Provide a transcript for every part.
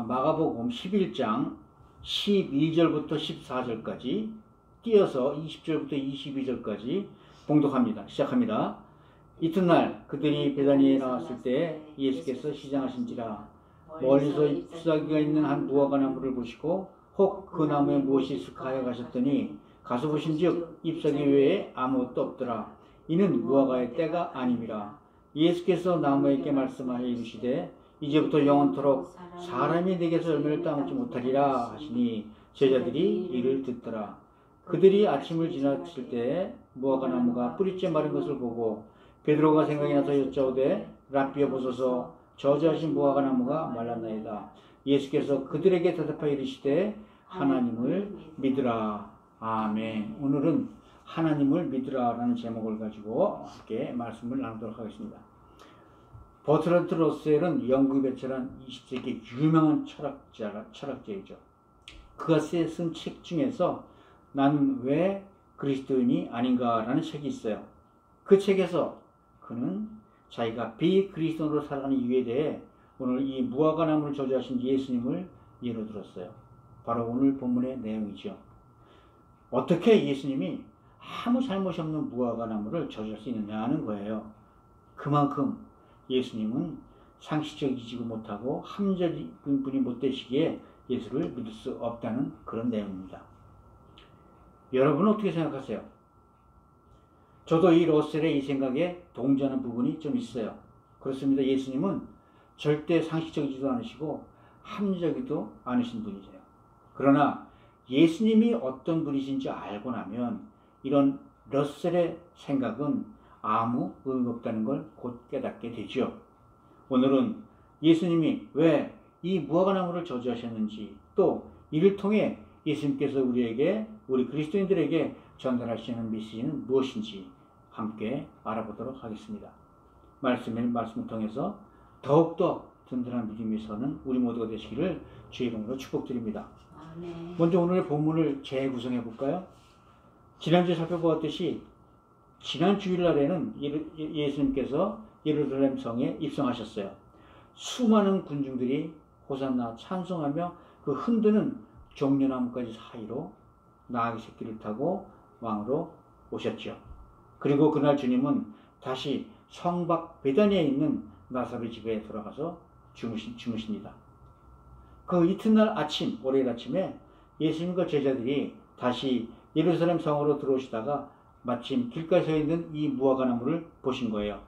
마가복음 11장 12절부터 14절까지 띄어서 20절부터 22절까지 봉독합니다. 시작합니다. 이튿날 그들이 베다니에 나왔을 때 예수께서 시장하신지라 멀리서 잎사귀가 있는 한 무화과 나무를 보시고 혹 그 나무에 무엇이 있을까 하여 가셨더니 가서 보신즉 잎사귀 외에 아무것도 없더라. 이는 무화과의 때가 아님이라. 예수께서 나무에게 말씀하여 이르시되 이제부터 영원토록 사람이 내게서 열매를 따먹지 못하리라 하시니 제자들이 이를 듣더라. 그들이 아침을 지나칠 때 무화과 나무가 뿌리째 마른 것을 보고 베드로가 생각이 나서 여짜오되 랍비여 보소서 저주하신 무화과 나무가 말랐나이다. 예수께서 그들에게 대답하여 이르시되 하나님을 믿으라. 아멘. 오늘은 하나님을 믿으라 라는 제목을 가지고 함께 말씀을 나누도록 하겠습니다. 버트란트 러셀은 영국에 배출한 20세기 유명한 철학자이죠. 그가 쓴 책 중에서 난 왜 그리스도인이 아닌가 라는 책이 있어요. 그 책에서 그는 자기가 비그리스도인으로 살아가는 이유에 대해 오늘 이 무화과 나무를 저주하신 예수님을 예로 들었어요. 바로 오늘 본문의 내용이죠. 어떻게 예수님이 아무 잘못이 없는 무화과 나무를 저주할 수 있느냐 하는 거예요. 그만큼 예수님은 상식적이지도 못하고 합리적인 분이 못 되시기에 예수를 믿을 수 없다는 그런 내용입니다. 여러분은 어떻게 생각하세요? 저도 이 러셀의 이 생각에 동조하는 부분이 좀 있어요. 그렇습니다. 예수님은 절대 상식적이지도 않으시고 합리적이지도 않으신 분이세요. 그러나 예수님이 어떤 분이신지 알고 나면 이런 러셀의 생각은 아무 의미가 없다는 걸 곧 깨닫게 되죠. 오늘은 예수님이 왜 이 무화과 나무를 저주하셨는지 또 이를 통해 예수님께서 우리 그리스도인들에게 전달하시는 메시지는 무엇인지 함께 알아보도록 하겠습니다. 말씀을 통해서 더욱더 든든한 믿음이 서는 우리 모두가 되시기를 주의 이름으로 축복드립니다. 아멘. 먼저 오늘의 본문을 재구성해 볼까요? 지난주에 살펴보았듯이 지난 주일날에는 예수님께서 예루살렘 성에 입성하셨어요. 수많은 군중들이 호산나 찬송하며 그 흔드는 종려나무까지 사이로 나귀 새끼를 타고 왕으로 오셨죠. 그리고 그날 주님은 다시 성 밖 베다니에 있는 나사렛 집에 돌아가서 주무십니다. 그 이튿날 아침, 월요일 아침에 예수님과 제자들이 다시 예루살렘 성으로 들어오시다가 마침 길가에 서 있는 이 무화과 나무를 보신 거예요.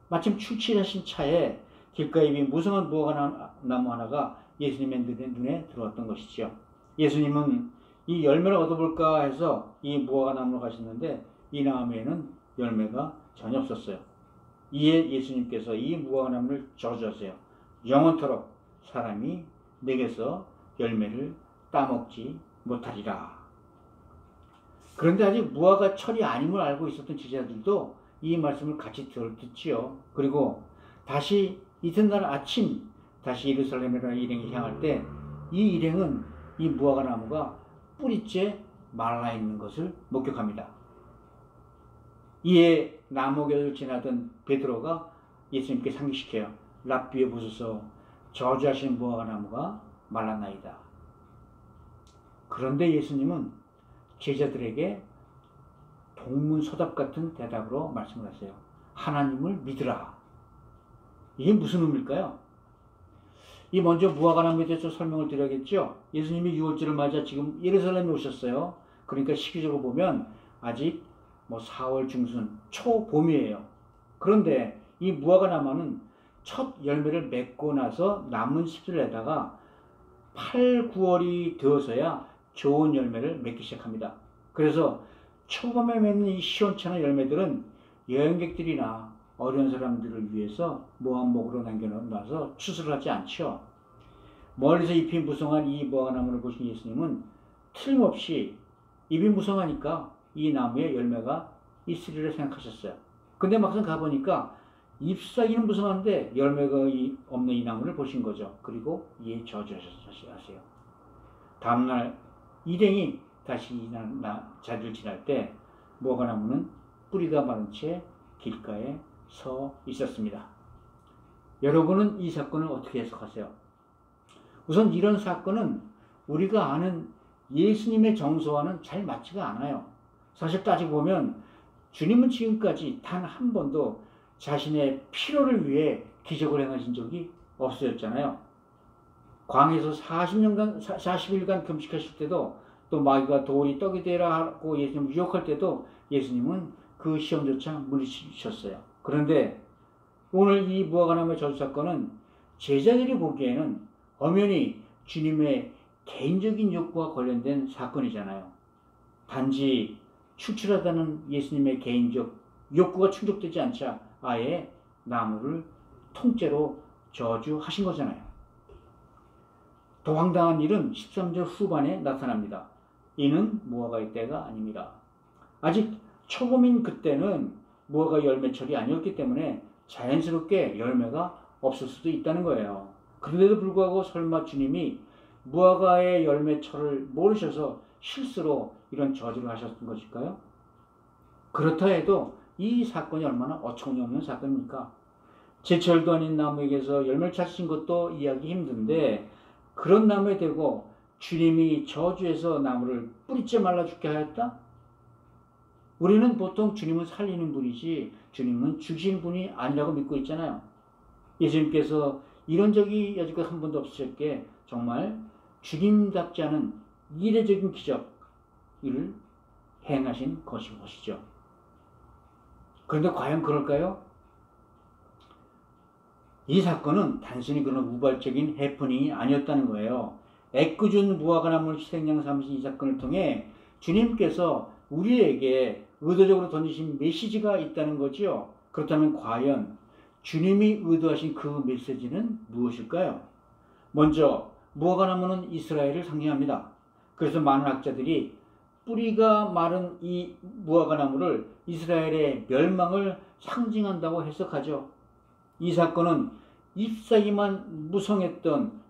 마침 출출하신 차에 길가에 이미 무성한 무화과 나무 하나가 예수님의 눈에 들어왔던 것이죠. 예수님은 이 열매를 얻어볼까 해서 이 무화과 나무로 가셨는데 이 나무에는 열매가 전혀 없었어요. 이에 예수님께서 이 무화과 나무를 저주하세요. 영원토록 사람이 내게서 열매를 따먹지 못하리라. 그런데 아직 무화과 철이 아님을 알고 있었던 제자들도 이 말씀을 같이 듣지요. 그리고 다시 이튿날 아침 다시 예루살렘이라는 일행이 향할 때 이 일행은 이 무화과 나무가 뿌리째 말라 있는 것을 목격합니다. 이에 나무곁을 지나던 베드로가 예수님께 상기시켜요. 랍비여 보소서 저주하신 무화과 나무가 말랐나이다. 그런데 예수님은 제자들에게 동문서답 같은 대답으로 말씀을 하세요. 하나님을 믿으라. 이게 무슨 의미일까요? 이 먼저 무화과 나무에 대해서 설명을 드려야겠죠. 예수님이 유월절을 맞아 지금 예루살렘에 오셨어요. 그러니까 시기적으로 보면 아직 4월 중순 초봄이에요. 그런데 이 무화과 나무는 첫 열매를 맺고 나서 남은 시들에다가 8, 9월이 되어서야 좋은 열매를 맺기 시작합니다. 그래서 초봄에 맺는 이 시원찮은 열매들은 여행객들이나 어려운 사람들을 위해서 무한목으로 남겨놔서 추수를 하지 않죠. 멀리서 잎이 무성한 이 무화과 나무를 보신 예수님은 틀림없이 잎이 무성하니까 이 나무에 열매가 있으리라 생각하셨어요. 근데 막상 가보니까 잎사귀는 무성한데 열매가 없는 이 나무를 보신 거죠. 그리고 이에 저주하세요. 다음날 일행이 다시 이 자리를 지날 때 무화과 나무는 뿌리가 마른 채 길가에 서 있었습니다. 여러분은 이 사건을 어떻게 해석하세요? 우선 이런 사건은 우리가 아는 예수님의 정서와는 잘 맞지가 않아요. 사실 따지고 보면 주님은 지금까지 단 한 번도 자신의 필요를 위해 기적을 행하신 적이 없으셨잖아요. 광에서 40일간 금식하실 때도, 또 마귀가 돌이 떡이 되라 하고 예수님 유혹할 때도 예수님은 그 시험조차 물리치셨어요. 그런데 오늘 이 무화과나무의 저주 사건은 제자들이 보기에는 엄연히 주님의 개인적인 욕구와 관련된 사건이잖아요. 단지 출출하다는 예수님의 개인적 욕구가 충족되지 않자 아예 나무를 통째로 저주하신 거잖아요. 더 황당한 일은 13절 후반에 나타납니다. 이는 무화과의 때가 아닙니다. 아직 초봄인 그때는 무화과 열매철이 아니었기 때문에 자연스럽게 열매가 없을 수도 있다는 거예요. 그런데도 불구하고 설마 주님이 무화과의 열매철을 모르셔서 실수로 이런 저주를 하셨던 것일까요? 그렇다 해도 이 사건이 얼마나 어처구니 없는 사건입니까? 제철도 아닌 나무에게서 열매를 찾으신 것도 이해하기 힘든데, 그런 나무에 대고 주님이 저주해서 나무를 뿌리째 말라 죽게 하였다? 우리는 보통 주님은 살리는 분이지 주님은 죽이시는 분이 아니라고 믿고 있잖아요. 예수님께서 이런 적이 여지껏 한 번도 없으셨기에 정말 주님답지 않은 이례적인 기적을 행하신 것이죠. 그런데 과연 그럴까요? 이 사건은 단순히 그런 우발적인 해프닝이 아니었다는 거예요. 애꿎은 무화과나무를 희생양 삼으신 이 사건을 통해 주님께서 우리에게 의도적으로 던지신 메시지가 있다는 거지요. 그렇다면 과연 주님이 의도하신 그 메시지는 무엇일까요? 먼저 무화과나무는 이스라엘을 상징합니다. 그래서 많은 학자들이 뿌리가 마른 이 무화과나무를 이스라엘의 멸망을 상징한다고 해석하죠. 이 사건은 잎사귀만 무성했던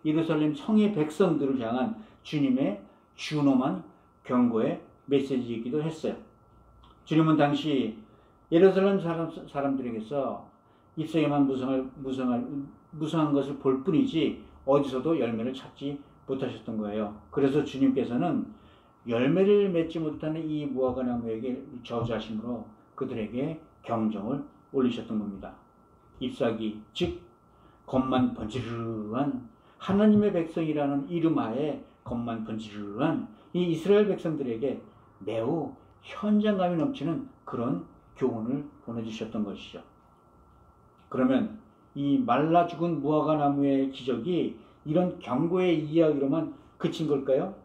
예루살렘 성의 백성들을 향한 주님의 준엄한 경고의 메시지이기도 했어요. 주님은 당시 예루살렘 사람들에게서 잎사귀만 무성한 것을 볼 뿐이지 어디서도 열매를 찾지 못하셨던 거예요. 그래서 주님께서는 열매를 맺지 못하는 이 무화과나무에게 저주하심으로 그들에게 경종을 올리셨던 겁니다. 잎사귀, 즉 겉만 번지르르한 하나님의 백성이라는 이름하에 겉만 번지르르한 이 이스라엘 백성들에게 매우 현장감이 넘치는 그런 교훈을 보내주셨던 것이죠. 그러면 이 말라 죽은 무화과나무의 기적이 이런 경고의 이야기로만 그친 걸까요?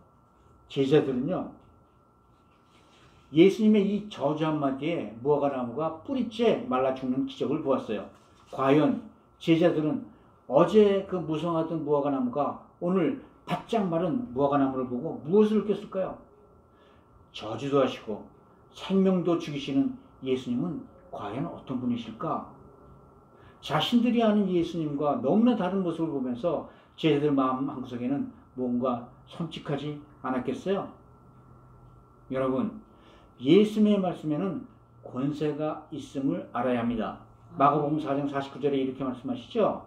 제자들은요, 예수님의 이 저주 한마디에 무화과나무가 뿌리째 말라 죽는 기적을 보았어요. 과연 제자들은 어제 그 무성하던 무화과나무가 오늘 바짝 마른 무화과나무를 보고 무엇을 느꼈을까요? 저주도 하시고 생명도 죽이시는 예수님은 과연 어떤 분이실까? 자신들이 아는 예수님과 너무나 다른 모습을 보면서 제자들 마음 한구석에는 뭔가 섬찟하지 않았겠어요? 여러분, 예수님의 말씀에는 권세가 있음을 알아야 합니다. 마가복음 4장 49절에 이렇게 말씀하시죠.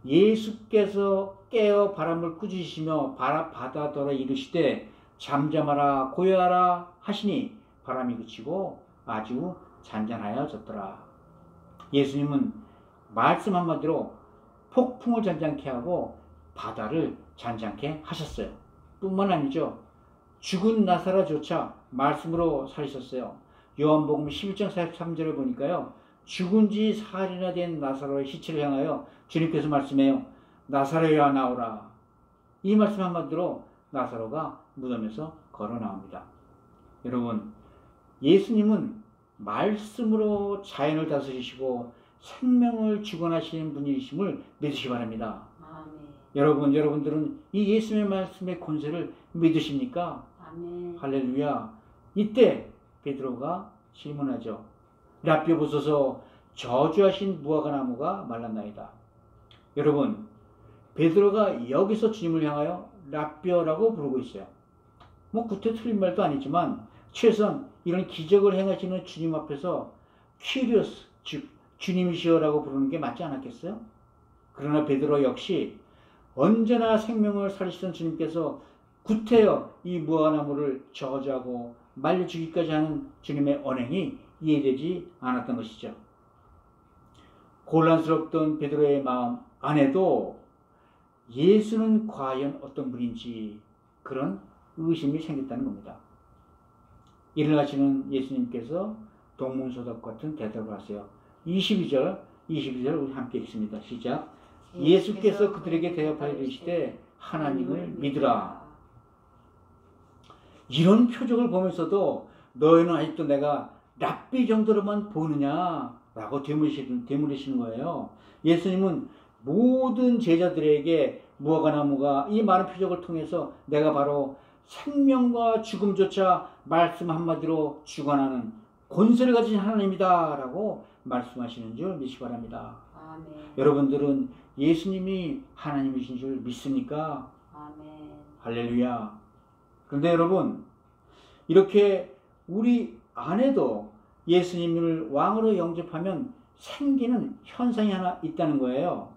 예수께서 깨어 바람을 꾸짖으시며 바다더러 이르시되 잠잠하라 고요하라 하시니 바람이 그치고 아주 잔잔하여졌더라. 예수님은 말씀 한마디로 폭풍을 잔잔케 하고 바다를 잔잔케 하셨어요. 뿐만 아니죠. 죽은 나사로조차 말씀으로 살리셨어요. 요한복음 11장 43절을 보니까요. 죽은 지 사흘이나 된 나사로의 시체를 향하여 주님께서 말씀해요. 나사로야 나오라. 이 말씀 한마디로 나사로가 무덤에서 걸어 나옵니다. 여러분, 예수님은 말씀으로 자연을 다스리시고 생명을 주관하시는 분이심을 믿으시기 바랍니다. 아멘. 여러분들은 이 예수님의 말씀의 권세를 믿으십니까? 아멘. 할렐루야. 이때 베드로가 질문하죠. 라삐 보소서 저주하신 무화과나무가 말랐나이다. 여러분, 베드로가 여기서 주님을 향하여 라삐라고 부르고 있어요. 뭐 구태 틀린 말도 아니지만 최소한 이런 기적을 행하시는 주님 앞에서 퀴리오스, 즉 주님이시여라고 부르는 게 맞지 않았겠어요? 그러나 베드로 역시 언제나 생명을 살리시던 주님께서 구태여 이 무화과나무를 저주하고 말려 죽이기까지 하는 주님의 언행이 이해되지 않았던 것이죠. 곤란스럽던 베드로의 마음 안에도 예수는 과연 어떤 분인지 그런 의심이 생겼다는 겁니다. 이를 아시는 예수님께서 동문서답 같은 대답을 하세요. 22절 우리 함께 읽습니다. 시작. 예수께서 그들에게 대답하여 이르시되 하나님을 믿으라. 이런 표적을 보면서도 너희는 아직도 내가 랍비 정도로만 보느냐라고 되물으시는 거예요. 예수님은 모든 제자들에게 무화과나무가 이 많은 표적을 통해서 내가 바로 생명과 죽음조차 말씀 한마디로 주관하는 권세를 가진 하나님이다 라고 말씀하시는 줄 믿으시기 바랍니다. 아멘. 여러분들은 예수님이 하나님이신 줄 믿습니까? 아멘. 할렐루야. 그런데 여러분, 이렇게 우리 안에도 예수님을 왕으로 영접하면 생기는 현상이 하나 있다는 거예요.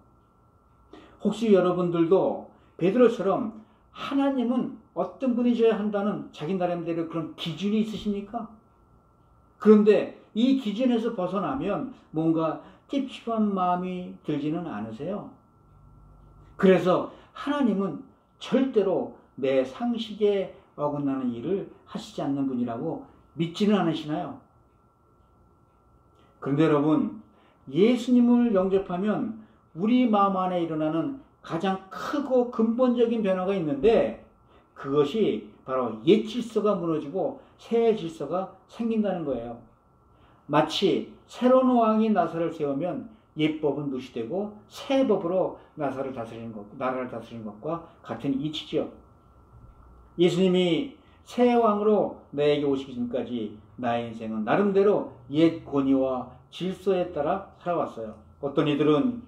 혹시 여러분들도 베드로처럼 하나님은 어떤 분이셔야 한다는 자기 나름대로 그런 기준이 있으십니까? 그런데 이 기준에서 벗어나면 뭔가 찝찝한 마음이 들지는 않으세요? 그래서 하나님은 절대로 내 상식에 어긋나는 일을 하시지 않는 분이라고 믿지는 않으시나요? 그런데 여러분, 예수님을 영접하면 우리 마음 안에 일어나는 가장 크고 근본적인 변화가 있는데 그것이 바로 옛 질서가 무너지고 새 질서가 생긴다는 거예요. 마치 새로운 왕이 나라를 세우면 옛 법은 무시되고 새 법으로 나라를 다스리는 것과 같은 이치죠. 예수님이 새 왕으로 나에게 오시기 전까지 나의 인생은 나름대로 옛 권위와 질서에 따라 살아왔어요. 어떤 이들은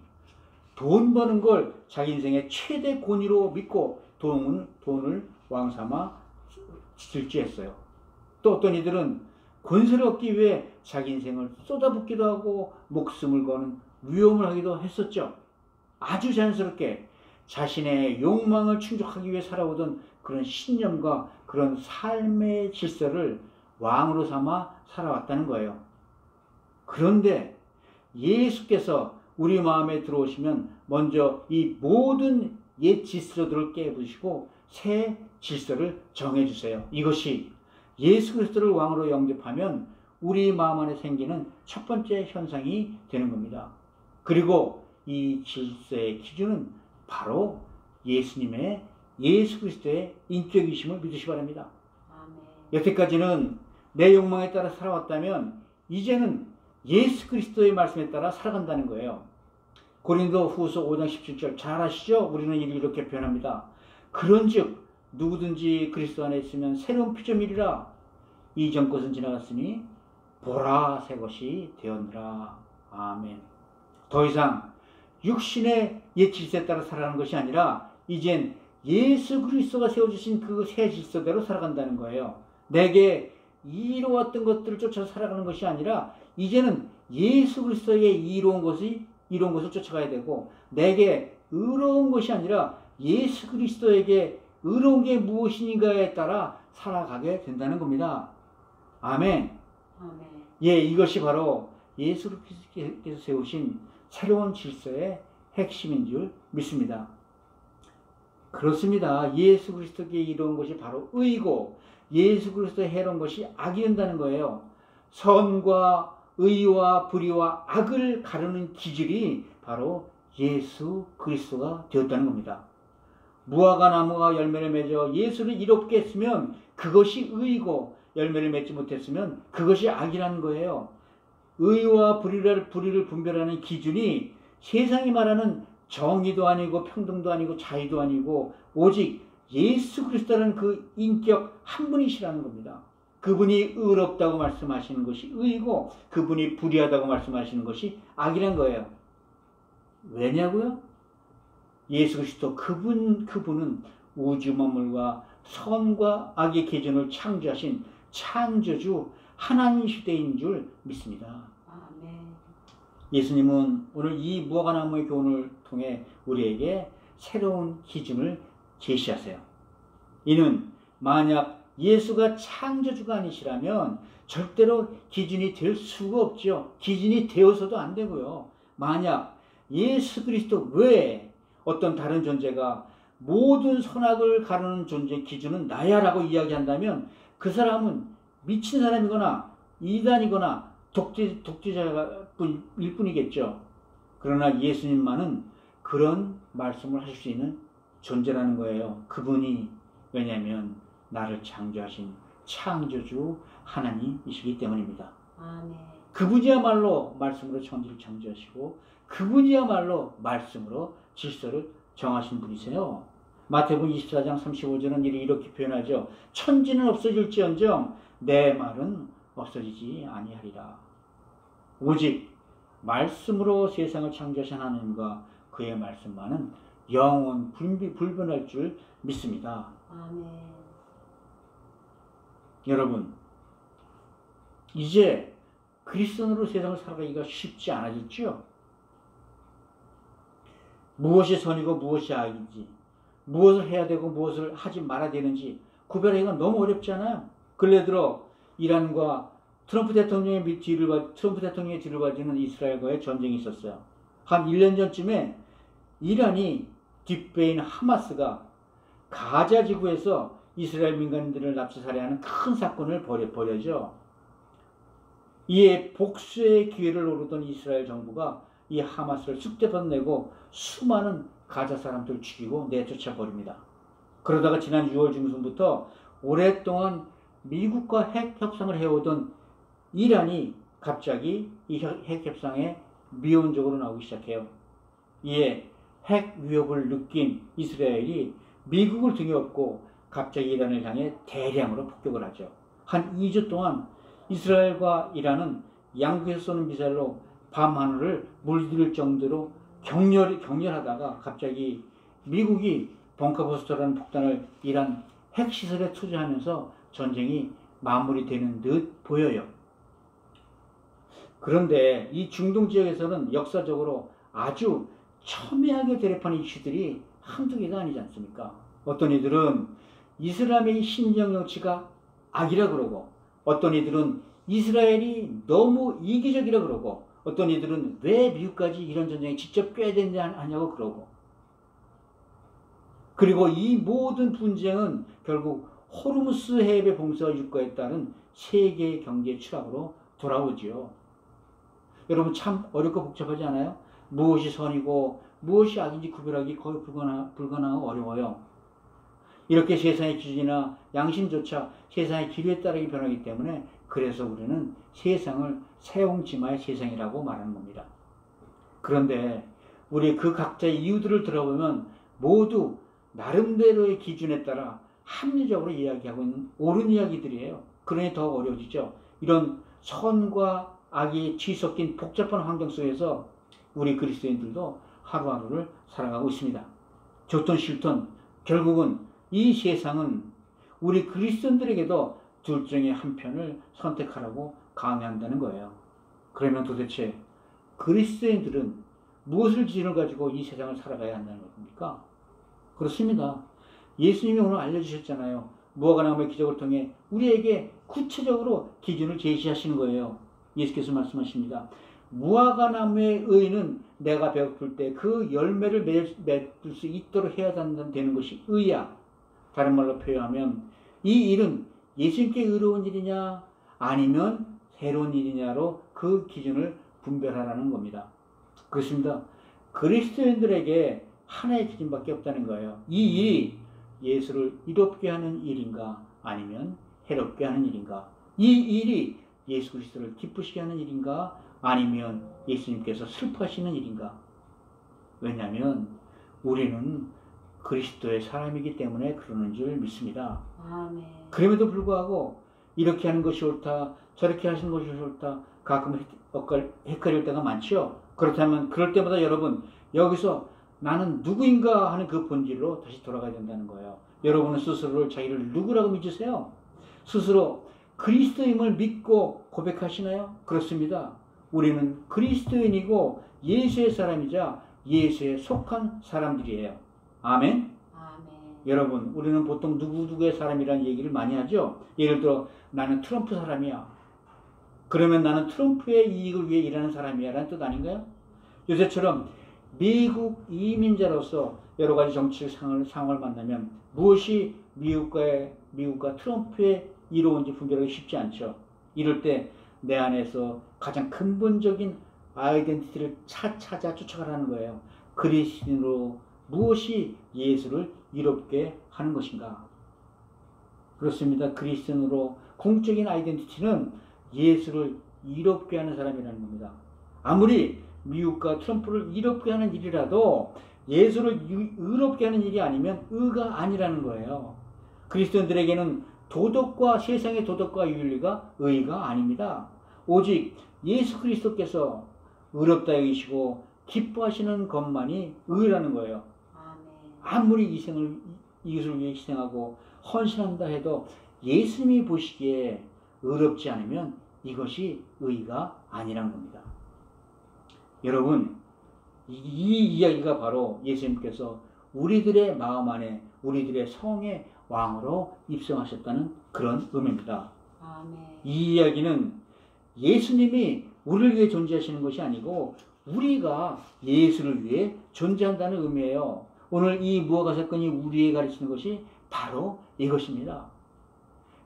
돈 버는 걸 자기 인생의 최대 권위로 믿고 돈을 왕삼아 질주했어요. 또 어떤 이들은 권세를 얻기 위해 자기 인생을 쏟아붓기도 하고 목숨을 거는 위험을 하기도 했었죠. 아주 자연스럽게 자신의 욕망을 충족하기 위해 살아오던 그런 신념과 그런 삶의 질서를 왕으로 삼아 살아왔다는 거예요. 그런데 예수께서 우리 마음에 들어오시면 먼저 이 모든 옛 질서들을 깨부시고 새 질서를 정해주세요. 이것이 예수 그리스도를 왕으로 영접하면 우리 마음 안에 생기는 첫 번째 현상이 되는 겁니다. 그리고 이 질서의 기준은 바로 예수 그리스도의 인격이심을 믿으시기 바랍니다. 아멘. 여태까지는 내 욕망에 따라 살아왔다면 이제는 예수 그리스도의 말씀에 따라 살아간다는 거예요. 고린도 후서 5장 17절 잘 아시죠? 우리는 이렇게 표현합니다. 그런즉 누구든지 그리스도 안에 있으면 새로운 피조물이라 이전 것은 지나갔으니 보라 새 것이 되었느라. 아멘. 더 이상 육신의 옛 질서에 따라 살아가는 것이 아니라 이젠 예수 그리스도가 세워주신 그 새 질서대로 살아간다는 거예요. 내게 이로웠던 것들을 쫓아 살아가는 것이 아니라 이제는 예수 그리스도의 이로운 것을 쫓아가야 되고 내게 의로운 것이 아니라 예수 그리스도에게 의로운 게 무엇인가에 따라 살아가게 된다는 겁니다. 아멘. 아멘. 예, 이것이 바로 예수 그리스도께서 세우신 새로운 질서의 핵심인 줄 믿습니다. 그렇습니다. 예수 그리스도께 이로운 것이 바로 의고 예수 그리스도에 해로운 것이 악이 된다는 거예요. 선과 의와 불의와 악을 가르는 기준이 바로 예수 그리스도가 되었다는 겁니다. 무화과 나무가 열매를 맺어 예수를 이롭게 했으면 그것이 의이고 열매를 맺지 못했으면 그것이 악이라는 거예요. 의와 불의를 분별하는 기준이 세상이 말하는 정의도 아니고 평등도 아니고 자유도 아니고 오직 예수 그리스도라는 그 인격 한 분이시라는 겁니다. 그분이 의롭다고 말씀하시는 것이 의이고 그분이 불의하다고 말씀하시는 것이 악이란 거예요. 왜냐고요? 예수 그리스도 그분은 우주 만물과 선과 악의 기준을 창조하신 창조주 하나님 시대인 줄 믿습니다. 아멘. 예수님은 오늘 이 무화과나무의 교훈을 통해 우리에게 새로운 기준을 제시하세요. 이는 만약 예수가 창조주가 아니시라면 절대로 기준이 될 수가 없죠. 기준이 되어서도 안 되고요. 만약 예수 그리스도 외에 어떤 다른 존재가 모든 선악을 가르는 존재 기준은 나야 라고 이야기한다면 그 사람은 미친 사람이거나 이단이거나 독재자일 뿐이겠죠. 그러나 예수님만은 그런 말씀을 하실 수 있는 존재라는 거예요. 그분이 왜냐하면 나를 창조하신 창조주 하나님이시기 때문입니다. 아멘. 그분이야말로 말씀으로 천지를 창조하시고 그분이야말로 말씀으로 질서를 정하신 분이세요. 마태복음 24장 35절은 이렇게 표현하죠. 천지는 없어질지언정 내 말은 없어지지 아니하리라. 오직 말씀으로 세상을 창조하신 하나님과 그의 말씀만은 영원 불변할 줄 믿습니다. 아멘. 여러분, 이제 그리스도인으로 세상을 살아가기가 쉽지 않아졌죠? 무엇이 선이고 무엇이 악인지, 무엇을 해야 되고 무엇을 하지 말아야 되는지 구별하기가 너무 어렵잖아요. 근래 들어 이란과 트럼프 대통령의 뒤를 봐주는 이스라엘과의 전쟁이 있었어요. 한 1년 전쯤에 이란이 뒷배인 하마스가 가자 지구에서 이스라엘 민간인들을 납치 살해하는 큰 사건을 벌여죠. 이에 복수의 기회를 노리던 이스라엘 정부가 이 하마스를 쑥대밭내고 수많은 가자 사람들을 죽이고 내쫓아 버립니다. 그러다가 지난 6월 중순부터 오랫동안 미국과 핵 협상을 해오던 이란이 갑자기 이 핵 협상에 미온적으로 나오기 시작해요. 이에 핵 위협을 느낀 이스라엘이 미국을 등에 업고 갑자기 이란을 향해 대량으로 폭격을 하죠. 한 2주 동안 이스라엘과 이란은 양국에서 쏘는 미사일로 밤하늘을 물들 정도로 격렬하다가 갑자기 미국이 벙커버스터라는 폭탄을 이란 핵시설에 투자하면서 전쟁이 마무리되는 듯 보여요. 그런데 이 중동 지역에서는 역사적으로 아주 첨예하게 대립하는 이슈들이 한두 개가 아니지 않습니까? 어떤 이들은 이슬람의 신정 정치가 악이라 그러고, 어떤 이들은 이스라엘이 너무 이기적이라 그러고, 어떤 이들은 왜 미국까지 이런 전쟁에 직접 껴야 되느냐고 그러고, 그리고 이 모든 분쟁은 결국 호르무스 해협의 봉쇄와 유가에 따른 세계 경제 추락으로 돌아오지요. 여러분 참 어렵고 복잡하지 않아요? 무엇이 선이고 무엇이 악인지 구별하기 거의 불가능하고 어려워요. 이렇게 세상의 기준이나 양심조차 세상의 기류에 따르게 변하기 때문에 그래서 우리는 세상을 세옹지마의 세상이라고 말하는 겁니다. 그런데 우리 그 각자의 이유들을 들어보면 모두 나름대로의 기준에 따라 합리적으로 이야기하고 있는 옳은 이야기들이에요. 그러니 더 어려워지죠. 이런 선과 악이 뒤섞인 복잡한 환경 속에서 우리 그리스도인들도 하루하루를 살아가고 있습니다. 좋든 싫든 결국은 이 세상은 우리 그리스도인들에게도 둘 중에 한 편을 선택하라고 강요한다는 거예요. 그러면 도대체 그리스도인들은 무엇을 기준을 가지고 이 세상을 살아가야 한다는 겁니까? 그렇습니다. 예수님이 오늘 알려주셨잖아요. 무화과나무의 기적을 통해 우리에게 구체적으로 기준을 제시하시는 거예요. 예수께서 말씀하십니다. 무화과나무의 의는 내가 배고플 때 그 열매를 맺을 수 있도록 해야 되는 것이 의야. 다른 말로 표현하면 이 일은 예수님께 의로운 일이냐 아니면 새로운 일이냐로 그 기준을 분별하라는 겁니다. 그렇습니다. 그리스도인들에게 하나의 기준밖에 없다는 거예요. 이 일이 예수를 이롭게 하는 일인가 아니면 해롭게 하는 일인가, 이 일이 예수 그리스도를 기쁘시게 하는 일인가 아니면 예수님께서 슬퍼하시는 일인가. 왜냐하면 우리는 그리스도의 사람이기 때문에 그러는 줄 믿습니다. 아멘. 그럼에도 불구하고 이렇게 하는 것이 옳다 저렇게 하시는 것이 옳다 가끔 헷갈릴 때가 많죠. 그렇다면 그럴 때마다 여러분 여기서 나는 누구인가 하는 그 본질로 다시 돌아가야 된다는 거예요. 여러분은 스스로를 자기를 누구라고 믿으세요? 스스로 그리스도임을 믿고 고백하시나요? 그렇습니다. 우리는 그리스도인이고 예수의 사람이자 예수에 속한 사람들이에요. 아멘? 아멘. 여러분, 우리는 보통 누구누구의 사람이라는 얘기를 많이 하죠. 예를 들어 나는 트럼프 사람이야. 그러면 나는 트럼프의 이익을 위해 일하는 사람이야 라는 뜻 아닌가요? 요새처럼 미국 이민자로서 여러 가지 정치 상황을 만나면 무엇이 미국과 트럼프의 이로운지 분별하기 쉽지 않죠. 이럴 때 내 안에서 가장 근본적인 아이덴티티를 찾아 쫓아가라는 거예요. 그리스도인으로 무엇이 예수를 이롭게 하는 것인가? 그렇습니다. 그리스도인으로 공적인 아이덴티티는 예수를 이롭게 하는 사람이라는 겁니다. 아무리 미국과 트럼프를 이롭게 하는 일이라도 예수를 의롭게 하는 일이 아니면 의가 아니라는 거예요. 그리스도인들에게는 도덕과 세상의 도덕과 윤리가 의가 아닙니다. 오직 예수 그리스도께서 의롭다 여기시고 기뻐하시는 것만이 의라는 거예요. 아무리 이것을 위해 희생하고 헌신한다 해도 예수님이 보시기에 의롭지 않으면 이것이 의가 아니란 겁니다. 여러분, 이 이야기가 바로 예수님께서 우리들의 마음 안에 우리들의 성의 왕으로 입성하셨다는 그런 의미입니다. 아멘. 이 이야기는 예수님이 우리를 위해 존재하시는 것이 아니고 우리가 예수를 위해 존재한다는 의미예요. 오늘 이 무화과 사건이 우리에게 가르치는 것이 바로 이것입니다.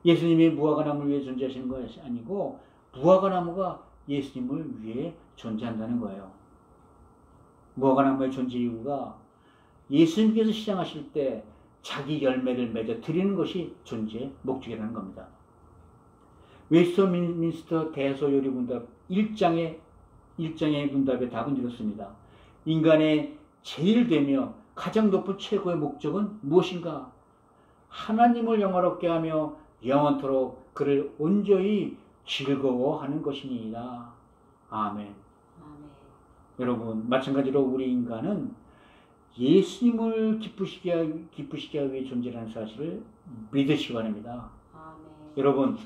예수님이 무화과 나무를 위해 존재하시는 것이 아니고 무화과 나무가 예수님을 위해 존재한다는 거예요. 무화과 나무의 존재 이유가 예수님께서 시장하실 때 자기 열매를 맺어 드리는 것이 존재의 목적이라는 겁니다. 웨스트민스터 대소요리문답 1장의 문답의 답은 이렇습니다. 인간의 제일 되며 가장 높은 최고의 목적은 무엇인가? 하나님을 영화롭게 하며 영원토록 그를 온전히 즐거워하는 것이니이다. 아멘. 아멘. 여러분, 마찬가지로 우리 인간은 예수님을 기쁘시게 하기 위해 존재하는 사실을 믿으시기 바랍니다. 아멘. 여러분,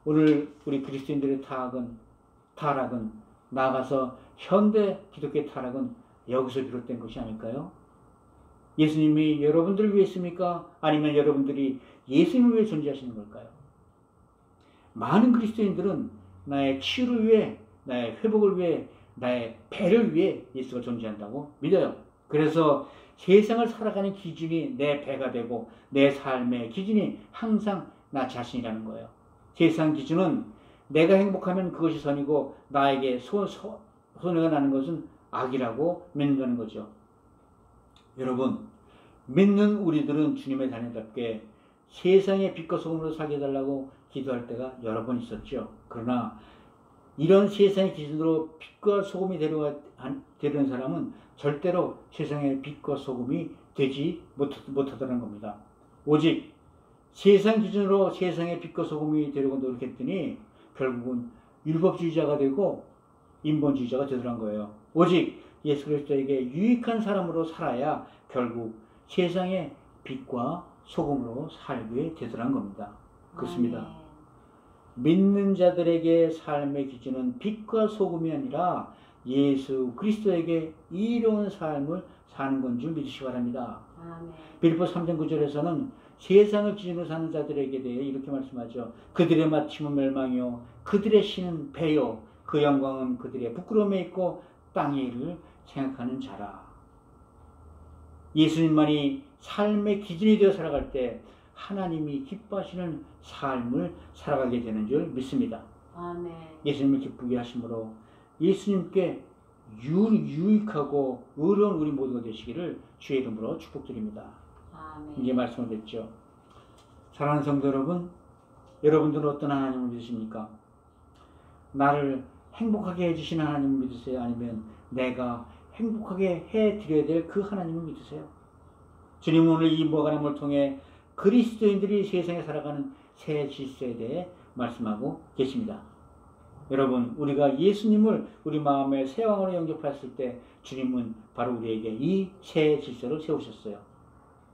오늘 우리 그리스도인들의 타락은 나아가서 현대 기독교의 타락은 여기서 비롯된 것이 아닐까요? 예수님이 여러분들을 위해 했습니까? 아니면 여러분들이 예수님을 위해 존재하시는 걸까요? 많은 그리스도인들은 나의 치유를 위해, 나의 회복을 위해, 나의 배를 위해 예수가 존재한다고 믿어요. 그래서 세상을 살아가는 기준이 내 배가 되고 내 삶의 기준이 항상 나 자신이라는 거예요. 세상 기준은 내가 행복하면 그것이 선이고 나에게 손해가 나는 것은 악이라고 믿는다는 거죠. 여러분, 믿는 우리들은 주님의 자녀답게 세상의 빛과 소금으로 살게 해달라고 기도할 때가 여러 번 있었죠. 그러나 이런 세상의 기준으로 빛과 소금이 되려는 사람은 절대로 세상의 빛과 소금이 되지 못하더라는 겁니다. 오직 세상 기준으로 세상의 빛과 소금이 되려고 노력했더니 결국은 율법주의자가 되고 인본주의자가 되더란 거예요. 오직 예수 그리스도에게 유익한 사람으로 살아야 결국 세상의 빛과 소금으로 살게 되더란 겁니다. 그렇습니다. 아멘. 믿는 자들에게 삶의 기준은 빛과 소금이 아니라 예수 그리스도에게 이로운 삶을 사는 건 줄 믿으시기 바랍니다. 아멘. 빌립보 3장 9절에서는 세상을 기준으로 사는 자들에게 대해 이렇게 말씀하죠. 그들의 마침은 멸망이요 그들의 신은 배요 그 영광은 그들의 부끄러움에 있고 땅의 일을 생각하는 자라. 예수님만이 삶의 기준이 되어 살아갈 때 하나님이 기뻐하시는 삶을 살아가게 되는 줄 믿습니다. 아멘. 예수님을 기쁘게 하심으로 예수님께 유익하고 의로운 우리 모두가 되시기를 주의 이름으로 축복드립니다. 아멘. 이제 말씀을 드렸죠. 사랑하는 성도 여러분, 여러분들은 어떤 하나님을 믿으십니까? 나를 행복하게 해주시는 하나님을 믿으세요? 아니면 내가 행복하게 해드려야 될 그 하나님을 믿으세요? 주님은 오늘 이 무화과나무를 통해 그리스도인들이 세상에 살아가는 새 질서에 대해 말씀하고 계십니다. 여러분, 우리가 예수님을 우리 마음의 새 왕으로 영접했을 때 주님은 바로 우리에게 이 새 질서를 세우셨어요.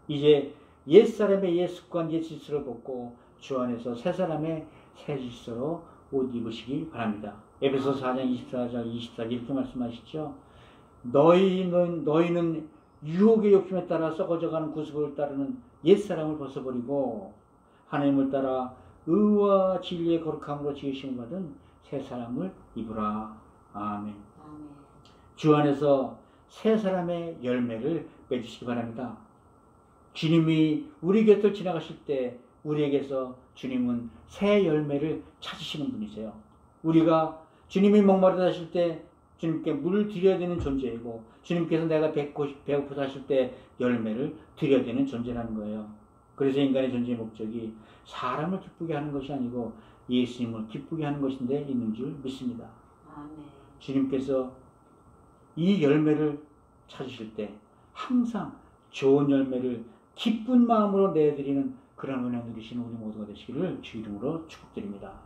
이제 옛사람의 옛 습관, 옛 질서를 벗고 주 안에서 새 사람의 새 질서로 옷 입으시기 바랍니다. 에베소서 4장 24절 24절 이렇게 말씀하시죠. 너희는 유혹의 욕심에 따라 썩어져가는 구습을 따르는 옛사람을 벗어버리고 하나님을 따라 의와 진리의 거룩함으로 지으심을 받은 새 사람을 입으라. 아멘. 주 안에서 새 사람의 열매를 맺으시기 바랍니다. 주님이 우리 곁을 지나가실 때 우리에게서 주님은 새 열매를 찾으시는 분이세요. 우리가 주님이 목마르다 하실 때 주님께 물을 드려야 되는 존재이고, 주님께서 내가 배고프다 하실 때 열매를 드려야 되는 존재라는 거예요. 그래서 인간의 존재의 목적이 사람을 기쁘게 하는 것이 아니고 예수님을 기쁘게 하는 것인데 있는 줄 믿습니다. 아멘. 주님께서 이 열매를 찾으실 때 항상 좋은 열매를 기쁜 마음으로 내드리는 그런 은혜 누리시는 우리 모두가 되시기를 주 이름으로 축복드립니다.